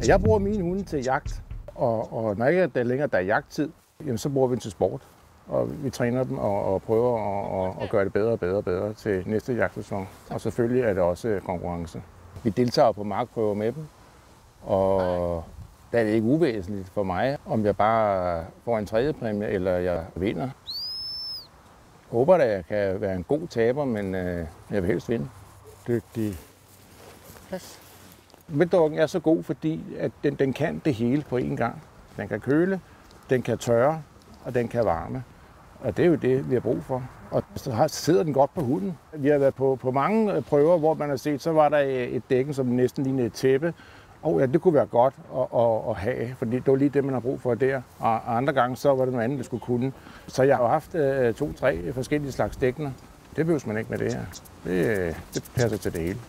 Jeg bruger mine hunde til jagt, og når ikke der længere der er jagttid, jamen, så bruger vi dem til sport. Og vi træner dem og prøver at gøre det bedre og bedre og bedre til næste jagtsæson. Og selvfølgelig er det også konkurrence. Vi deltager på markprøver med dem, og der er det ikke uvæsentligt for mig, om jeg bare får en tredje præmie, eller jeg vinder. Jeg håber, at jeg kan være en god taber, men jeg vil helst vinde. Dygtig. Pas. Vildtdoggen er så god, fordi at den kan det hele på én gang. Den kan køle, den kan tørre, og den kan varme. Og det er jo det, vi har brug for. Og så sidder den godt på hunden. Vi har været på mange prøver, hvor man har set, så var der et dækken, som næsten lignede et tæppe. Og ja, det kunne være godt at have, fordi det var lige det, man har brug for der. Og andre gange, så var det noget andet, vi skulle kunne. Så jeg har haft 2-3 forskellige slags dækkener. Det behøver man ikke med det her. Det passer til det hele.